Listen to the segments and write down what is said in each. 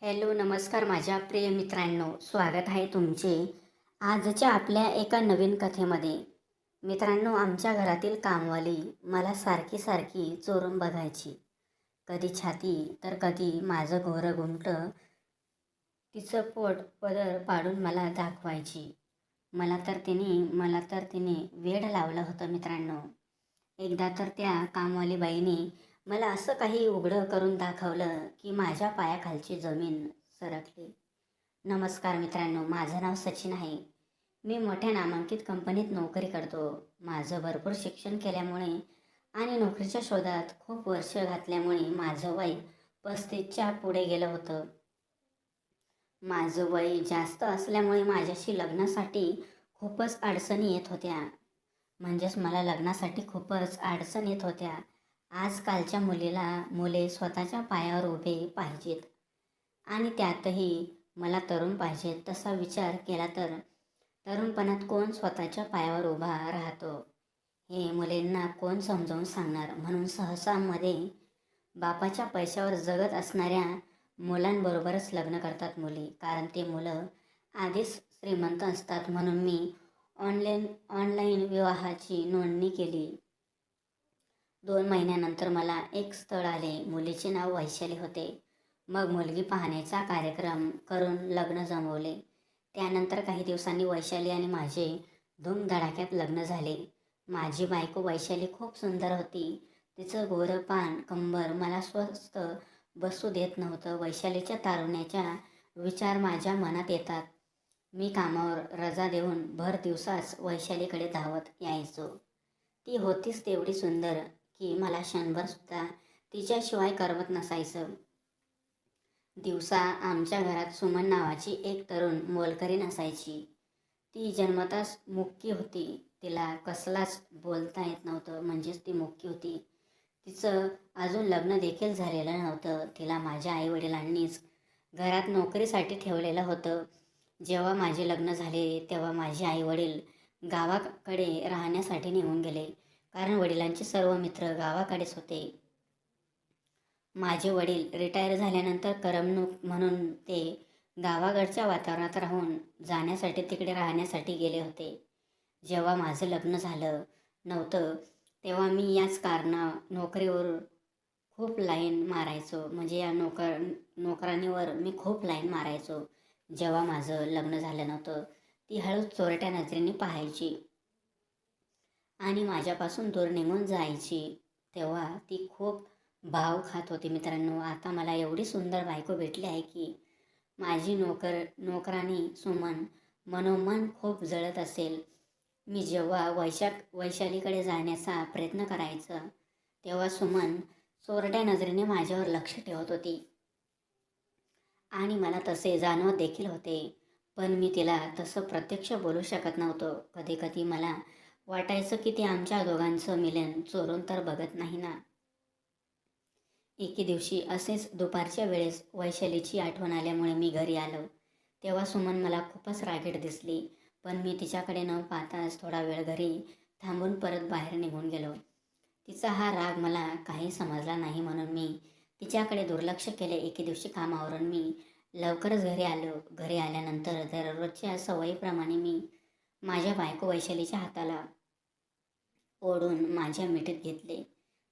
Hello नमस्कार माझ्या प्रिय मित्रांनो, स्वागत आहे तुमचे आजच्या आपल्या एका नवीन कथेमध्ये. मित्रांनो, आमच्या घरातील कामवाली मला सारखी सारखी चोरून बघायची. कधी छाती तर कधी माझं गोरं गुंटं तिचं पोट पदर पाडून मला दाखवायची. मला तर तिने वेड लावलं होतं मित्रांनो. एकदा तर त्या कामवाली बाईने मला असं काही उघडं करून दाखवलं की माझ्या पायाखालची जमीन सरकली. नमस्कार मित्रांनो, माझं नाव सचिन आहे. मी मोठ्या नामांकित कंपनीत नोकरी करतो. माझं भरपूर शिक्षण केल्यामुळे आणि नोकरीच्या शोधात खूप वर्ष घातल्यामुळे माझं वय 35च्या पुढे गेलं होतं. माझं वय जास्त असल्यामुळे माझ्याशी लग्नासाठी खूपच अडचणी येत होत्या. मला लग्नासाठी खूपच अडचण येत होत्या. आजकालच्या मुले स्वतःच्या पायावर उभे पाहिजेत आणि त्यातही मला तरुण पाहिजेत. तसा विचार केला तर तरुणपणात कोण स्वतःच्या पायावर उभा राहतो हे मुलींना कोण समजावून सांगणार. म्हणून सहसा मध्ये बापाच्या पैशावर जगत असणाऱ्या मुलांबरोबरच लग्न करतात मुली, कारण ते मुलं आधीच श्रीमंत असतात. म्हणून मी ऑनलाईन विवाहाची नोंदणी केली. 2 महिन्यानंतर मला एक स्थळ आले. मुलीचे नाव वैशाली होते. मग मुलगी पाहण्याचा कार्यक्रम करून लग्न जमवले. त्यानंतर काही दिवसांनी वैशाली आणि माझे धूमधडाक्यात लग्न झाले. माझी बायको वैशाली खूप सुंदर होती. तिचं गोरं पान कंबर मला स्वस्थ बसू देत नव्हतं. वैशालीच्या तारुण्याच्या विचार माझ्या मनात येतात. मी कामावर रजा देऊन भर दिवसाच वैशालीकडे धावत यायचो. ती होतीच तेवढी सुंदर की मला क्षणभर सुद्धा तिच्याशिवाय करमत नसायचं. दिवसा आमच्या घरात सुमन नावाची एक तरुण मोलकरीण असायची. ती जन्मताच मुकी होती. तिला कसलाच बोलता येत नव्हतं, म्हणजेच ती मुकी होती. तिचं अजून लग्न देखील झालेलं नव्हतं. तिला माझ्या आईवडिलांनीच घरात नोकरीसाठी ठेवलेलं होतं. जेव्हा माझे लग्न झाले तेव्हा माझे आईवडील गावाकडे राहण्यासाठी निघून गेले, कारण वडिलांचे सर्व मित्र गावाकडेच होते. माझे वडील रिटायर झाल्यानंतर करमणूक म्हणून ते गावाकडच्या वातावरणात जाण्यासाठी तिकडे राहण्यासाठी गेले होते. जेव्हा माझं लग्न झालं नव्हतं तेव्हा मी याच नोकरीवर खूप लाईन मारायचो. या नोकरांनीवर मी खूप लाईन मारायचो. जेव्हा माझं लग्न झालं नव्हतं ती हळूच चोरट्या नजरेने पाहायची आणि माझ्यापासून दूर निघून जायची. तेव्हा ती खूप भाव खात होती. मित्रांनो, आता मला एवढी सुंदर बायको भेटली आहे की माझी नोकरानी सुमन मनोमन खूप जळत असेल. मी जेव्हा वैशालीकडे जाण्याचा प्रयत्न करायचा तेव्हा सुमन चोरट्या नजरेने माझ्यावर लक्ष ठेवत होती आणि मला तसे जाणवत देखील होते. पण मी तिला तसं प्रत्यक्ष बोलू शकत नव्हतो. कधी कधी मला वाटायचं की ती आमच्या दोघांचं मिलन चोरून तर बघत नाही ना. एके दिवशी असेच दुपारच्या वेळेस वैशालीची आठवण आल्यामुळे मी घरी आलो. तेव्हा सुमन मला खूपच रागीट दिसली. पण मी तिच्याकडे न पाहताच थोडा वेळ घरी थांबून परत बाहेर निघून गेलो. तिचा हा राग मला काही समजला नाही म्हणून मी तिच्याकडे दुर्लक्ष केले. एके दिवशी कामावरून मी लवकरच घरी आलो. घरी आल्यानंतर दररोजच्या सवयीप्रमाणे मी माझ्या बायको वैशालीच्या हाताला ओढून माझ्या मिठीत घेतले.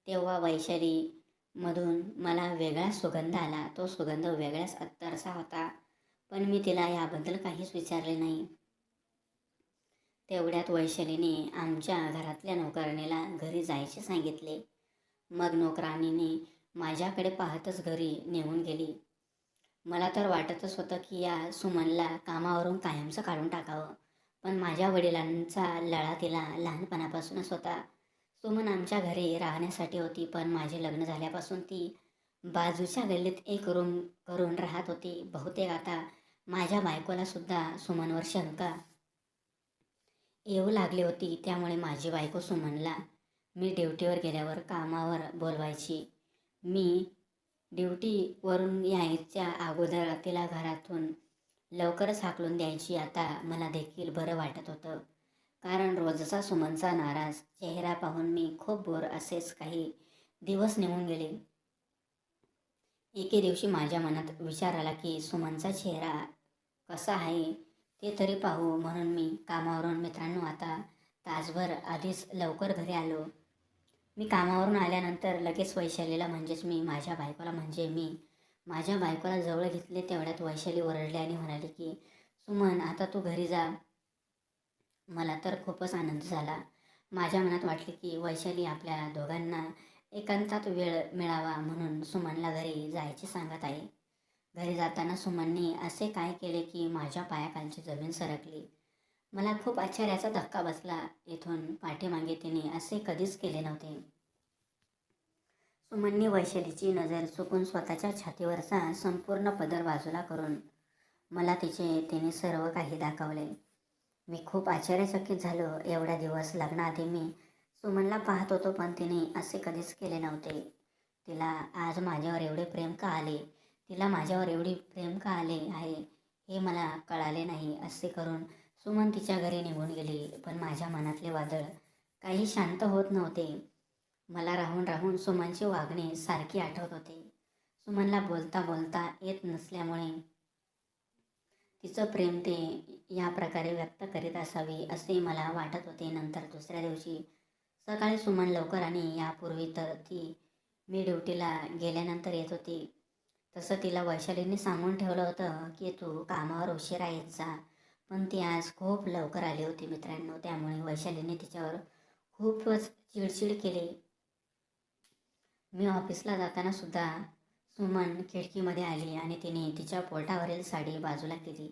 तेव्हा वैशाली मधून मला वेगळा सुगंध आला. तो सुगंध वेगळ्याच अत्तरचा होता. पण मी तिला याबद्दल काहीच विचारले नाही. तेवढ्यात वैशालीने आमच्या घरातल्या नोकराणीला घरी जायचे सांगितले. मग नोकराणीने माझ्याकडे पाहतच घरी निघून गेली. मला तर वाटतच होतं की या सुमनला कामावरून कायमचं काढून टाकावं. पण माझ्या वडिलांचा लळा तिला लहानपणापासूनच होता. सुमन आमच्या घरी राहण्यासाठी होती, पण माझे लग्न झाल्यापासून ती बाजूच्या गल्लीत एक रूम करून राहत होती. बहुतेक आता माझ्या बायकोला सुद्धा सुमनवर शंका येऊ लागली होती. त्यामुळे माझी बायको सुमनला मी ड्युटीवर गेल्यावर कामावर बोलवायची. मी ड्युटीवरून यायच्या अगोदर तिला घरातून लवकरच हाकलून द्यायची. आता मला देखील बरं वाटत होतं, कारण रोजचा सुमनचा नाराज चेहरा पाहून मी खूप बोर. असेच काही दिवस निघून गेले. एके दिवशी माझ्या मनात विचार आला की सुमनचा चेहरा कसा आहे ते तरी पाहू, म्हणून मी कामावरून मित्रांनो आता तासभर आधीच लवकर घरी आलो. मी कामावरून आल्यानंतर लगेच वैशालीला म्हणजेच मी माझ्या बायकोला मी माझ्या बायकोला जवळ घेतले. तेवढ्यात वैशाली ओरडली आणि म्हणाली की सुमन आता तू घरी जा. मला तर खूपच आनंद झाला. माझ्या मनात वाटले की वैशाली आपल्या दोघांना एकांतात वेळ मिळावा म्हणून सुमनला घरी जायचे सांगत आहे. घरी जाताना सुमनने असे काय केले की माझ्या पायाखालची जमीन सरकली. मला खूप आश्चर्याचा धक्का बसला. इथून पाठीमागे तिने असे कधीच केले नव्हते. सुमनने वैशालीची नजर चुकून स्वतःच्या छातीवरचा संपूर्ण पदर बाजूला करून मला तिने सर्व काही दाखवले. मी खूप आश्चर्यचकित झालो. एवढ्या दिवस लग्नाआधी मी सुमनला पाहत होतो, पण तिने असे कधीच केले नव्हते. तिला आज माझ्यावर एवढे प्रेम का आले तिला माझ्यावर एवढी प्रेम का आले आहे हे मला कळाले नाही. असे करून सुमन तिच्या घरी निघून गेली. पण माझ्या मनातले वादळ काही शांत होत नव्हते. मला राहून राहून सुमनची वागणे सारखी आठवत होते. सुमनला बोलता बोलता येत नसल्यामुळे तिचं प्रेम ते या प्रकारे व्यक्त करीत असावी असे मला वाटत होते. नंतर दुसऱ्या दिवशी सकाळी सुमन लवकर आणि यापूर्वी तर ती मी ड्युटीला गेल्यानंतर येत होती तसं तिला वैशालीने सांगून ठेवलं होतं की तू कामावर उशिरा येत जा. पण ती आज खूप लवकर आली होती मित्रांनो. त्यामुळे वैशालीने तिच्यावर खूपच चिडचिड केली. मी ऑफिसला जाताना सुद्धा सुमन खिडकीमध्ये आली आणि तिने तिच्या पोटावरील साडी बाजूला केली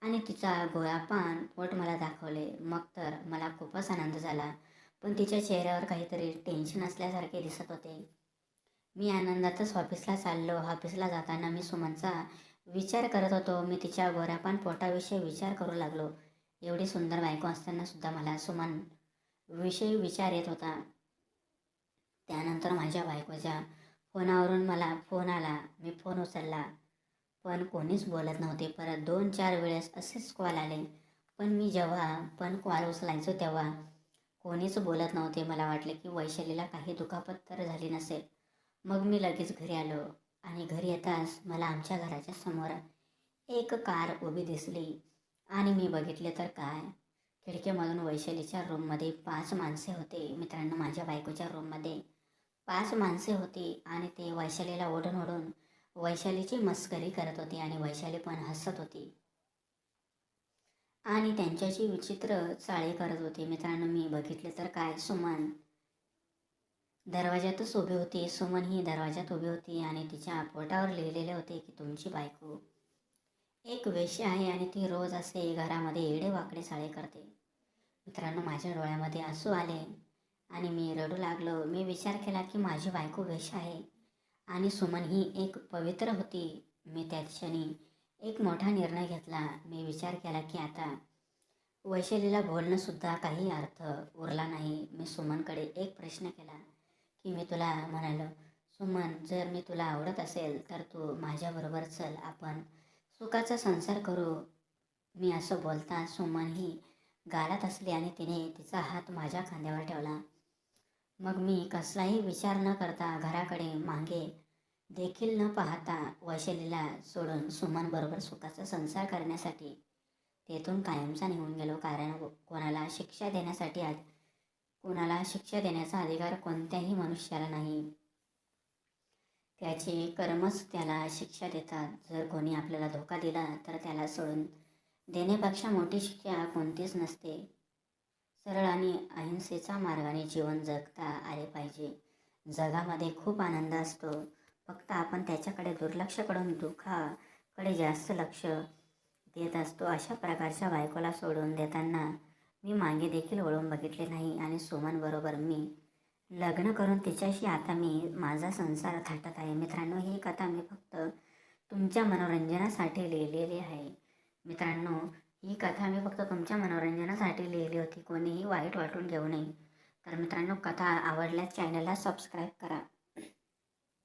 आणि तिचा गोळापान पोट मला दाखवले. मग तर मला खूपच आनंद झाला. पण तिच्या चेहऱ्यावर काहीतरी टेन्शन असल्यासारखे दिसत होते. मी आनंदातच ऑफिसला चाललो. ऑफिसला जाताना मी सुमनचा विचार करत होतो. मी तिच्या गोऱ्यापान पोटाविषयी विचार करू लागलो. एवढी सुंदर बायको असताना सुद्धा मला सुमन विषयी विचार येत होता. त्यानंतर माझ्या बायकोच्या फोनावरून मला फोन आला. मी फोन उचलला पण कोणीच बोलत नव्हते. परत 2-4 वेळेस असेच कॉल आले. पण मी जेव्हा कॉल उचलायचो तेव्हा कोणीच बोलत नव्हते. मला वाटले की वैशालीला काही दुखापत तर झाली नसेल. मग मी लगेच घरी आलो आणि घरी येताच मला आमच्या घराच्या समोर एक कार उभी दिसली आणि मी बघितले तर काय, खिडकीमधून वैशालीच्या रूममध्ये 5 माणसे होते. मित्रांनो, माझ्या बायकोच्या रूममध्ये 5 माणसे होती आणि ते वैशालीला ओढून ओढून वैशालीची मस्करी करत होती आणि वैशाली पण हसत होती आणि त्यांच्याशी विचित्र चाळे करत होते. मित्रांनो, मी बघितले तर काय, सुमन दरवाजातच उभी होती. सुमन ही दरवाजात उभी होती आणि तिच्या पोटावर लिहिलेले होते की तुमची बायको एक वेश्या आहे आणि ती रोज असे घरामध्ये येडेवाकडे चाळे करते. मित्रांनो, माझ्या डोळ्यामध्ये आसू आले आणि मी रडू लागलो. मी विचार केला की माझी बायको वेश्या आहे आणि सुमन ही एक पवित्र होती. मी त्या क्षणी एक मोठा निर्णय घेतला. मी विचार केला की आता वैशालीला बोलणंसुद्धा काही अर्थ उरला नाही. मी सुमनकडे एक प्रश्न केला की मी तुला म्हणालो, सुमन, जर मी तुला आवडत असेल तर तू माझ्याबरोबर चल, आपण सुखाचा संसार करू. मी असं बोलता सुमन ही गालात हसली आणि तिने तिचा हात माझ्या खांद्यावर ठेवला. मग मी कसलाही विचार न करता घराकडे मागे देखील न पाहता वैशालीला सोडून सुमनबरोबर सुखाचा संसार करण्यासाठी तेथून कायमचा निघून गेलो. कारण कोणाला शिक्षा देण्याचा अधिकार कोणत्याही मनुष्याला नाही. त्याचे कर्मच त्याला शिक्षा देतात. जर कोणी आपल्याला धोका दिला तर त्याला सोडून देण्यापेक्षा मोठी शिक्षा कोणतीच नसते. सरळ आणि अहिंसेचा मार्गाने जीवन जगता आले पाहिजे. जगामध्ये खूप आनंद असतो, फक्त आपण त्याच्याकडे दुर्लक्ष करून दुःखाकडे जास्त लक्ष देत असतो. अशा प्रकारच्या बायकोला सोडून देताना मी मागे देखील वळून बघितले नाही आणि सुमनबरोबर मी लग्न करून तिच्याशी आता मी माझा संसार थाटत आहे. मित्रांनो, ही कथा मी फक्त तुमच्या मनोरंजनासाठी लिहिलेली आहे. मित्रांनो, ही कथा मी फक्त तुमच्या मनोरंजनासाठी लिहिली होती. कोणीही वाईट वाटून घेऊ नये. तर मित्रांनो, कथा आवडल्यास चॅनलला सबस्क्राईब करा.